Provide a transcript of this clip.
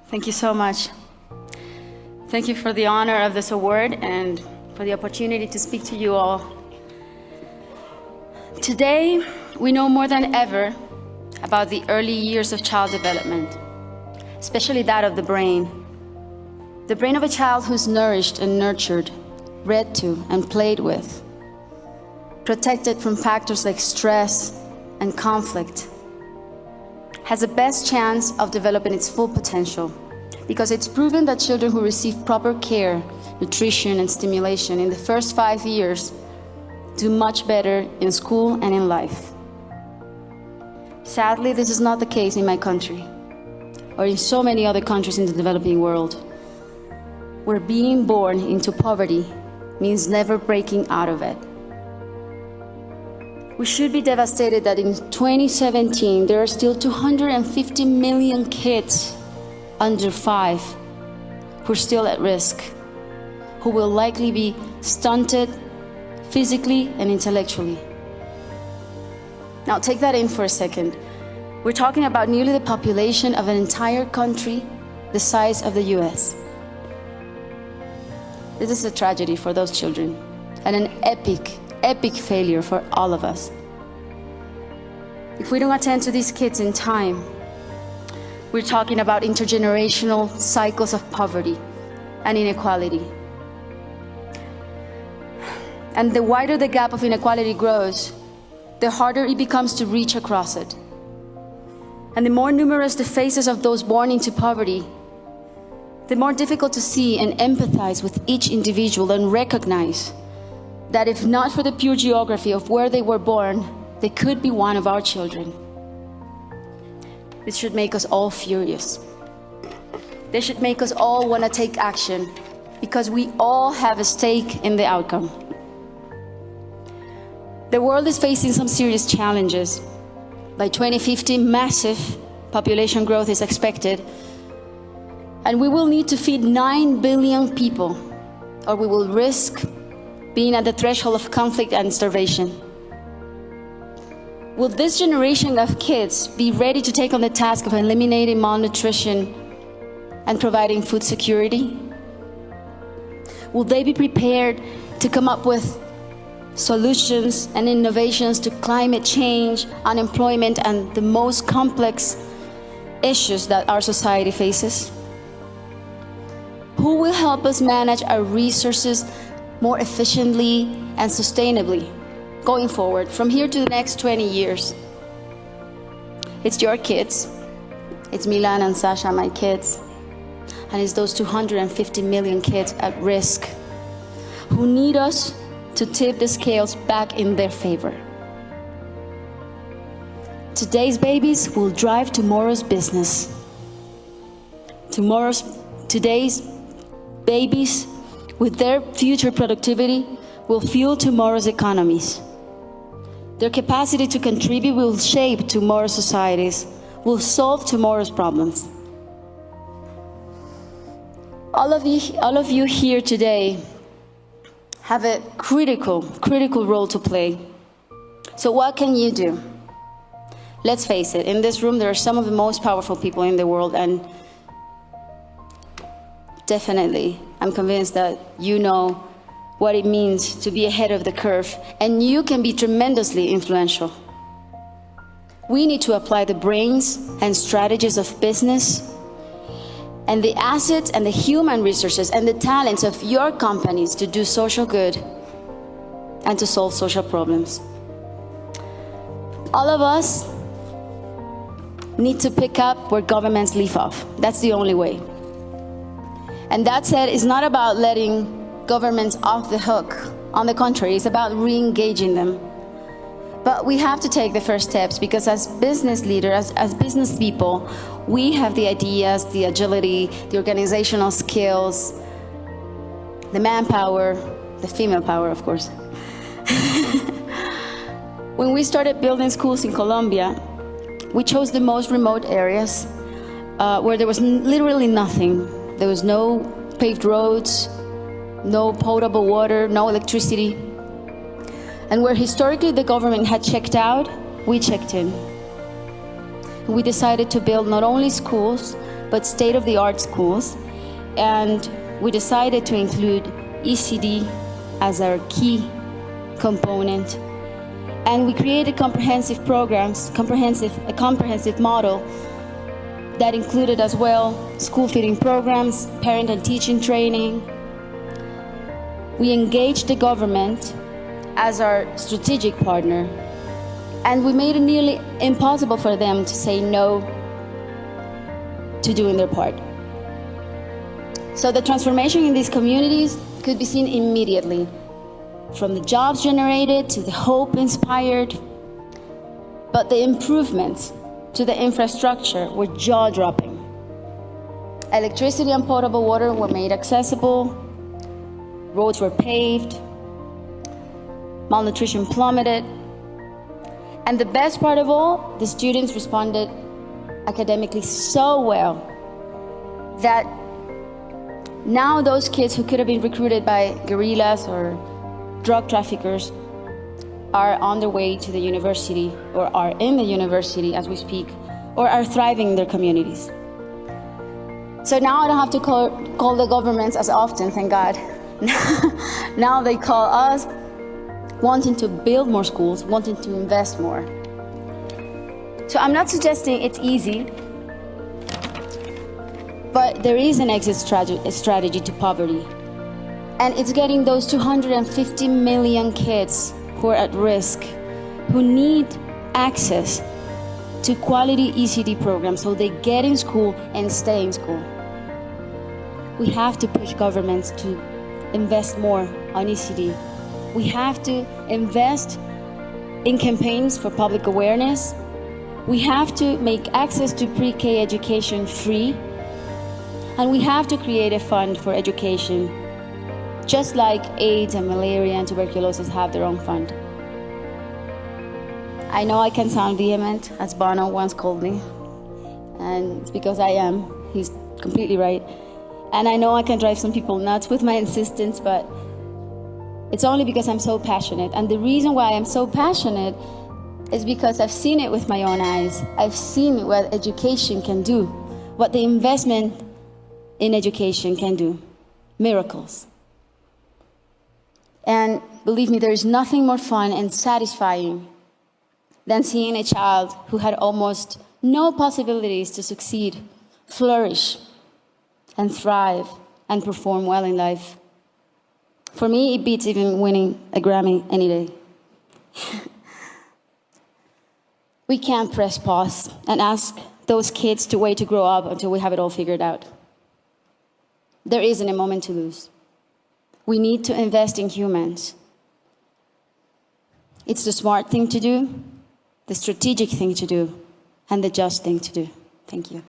Thank you so much. Thank you for the honor of this award and for the opportunity to speak to you all. Today, we know more than ever about the early years of child development, especially that of the brain. The brain of a child who's nourished and nurtured, read to and played with, protected from factors like stress and conflict, has the best chance of developing its full potential, because it's proven that children who receive proper care, nutrition, and stimulation in the first 5 years do much better in school and in life. Sadly, this is not the case in my country, or in so many other countries in the developing world, where being born into poverty means never breaking out of it. We should be devastated that in 2017, there are still 250 million kids under 5 who are still at risk, who will likely be stunted physically and intellectually. Now take that in for a second. We're talking about nearly the population of an entire country the size of the US. This is a tragedy for those children and an epic failure for all of us. If we don't attend to these kids in time, we're talking about intergenerational cycles of poverty and inequality. And the wider the gap of inequality grows, the harder it becomes to reach across it. And the more numerous the faces of those born into poverty, the more difficult to see and empathize with each individual and recognize that if not for the pure geography of where they were born, they could be one of our children. This should make us all furious. This should make us all want to take action, because we all have a stake in the outcome. The world is facing some serious challenges. By 2050, massive population growth is expected, and we will need to feed 9 billion people, or we will risk being at the threshold of conflict and starvation. Will this generation of kids be ready to take on the task of eliminating malnutrition and providing food security? Will they be prepared to come up with solutions and innovations to climate change, unemployment, and the most complex issues that our society faces? Who will help us manage our resources more efficiently and sustainably going forward from here to the next 20 years? It's your kids. It's Milan and Sasha, my kids. And it's those 250 million kids at risk who need us to tip the scales back in their favor. Today's babies will drive tomorrow's business. Today's babies, with their future productivity, will fuel tomorrow's economies. Their capacity to contribute will shape tomorrow's societies, will solve tomorrow's problems. All of you here today have a critical role to play. So what can you do? Let's face it, in this room there are some of the most powerful people in the world, and definitely, I'm convinced that you know what it means to be ahead of the curve, and you can be tremendously influential. We need to apply the brains and strategies of business and the assets and the human resources and the talents of your companies to do social good and to solve social problems. All of us need to pick up where governments leave off. That's the only way. And that said, it's not about letting governments off the hook. On the contrary, it's about re-engaging them. But we have to take the first steps, because as business leaders, as business people, we have the ideas, the agility, the organizational skills, the manpower, the female power, of course. When we started building schools in Colombia, we chose the most remote areas where there was literally nothing. There was no paved roads, no potable water, no electricity. And where historically the government had checked out, we checked in. We decided to build not only schools, but state-of-the-art schools. And we decided to include ECD as our key component. And we created comprehensive programs, a comprehensive model that included as well school feeding programs, parent and teaching training. We engaged the government as our strategic partner, and we made it nearly impossible for them to say no to doing their part. So the transformation in these communities could be seen immediately, from the jobs generated to the hope inspired. But the improvements to the infrastructure were jaw-dropping. Electricity and potable water were made accessible, roads were paved, malnutrition plummeted, and the best part of all, the students responded academically so well that now those kids who could have been recruited by guerrillas or drug traffickers are on their way to the university, or are in the university as we speak, or are thriving in their communities. So now I don't have to call the governments as often, thank God. Now they call us, wanting to build more schools, wanting to invest more. So I'm not suggesting it's easy, but there is an exit strategy to poverty. And it's getting those 250 million kids who are at risk, who need access to quality ECD programs so they get in school and stay in school. We have to push governments to invest more on ECD. We have to invest in campaigns for public awareness. We have to make access to pre-K education free. And we have to create a fund for education, just like AIDS and malaria and tuberculosis have their own fund. I know I can sound vehement, as Bono once called me, and it's because I am. He's completely right. And I know I can drive some people nuts with my insistence, but it's only because I'm so passionate. And the reason why I'm so passionate is because I've seen it with my own eyes. I've seen what education can do, what the investment in education can do. Miracles. And believe me, there is nothing more fun and satisfying than seeing a child who had almost no possibilities to succeed, flourish, and thrive, and perform well in life. For me, it beats even winning a Grammy any day. We can't press pause and ask those kids to wait to grow up until we have it all figured out. There isn't a moment to lose. We need to invest in humans. It's the smart thing to do, the strategic thing to do, and the just thing to do. Thank you.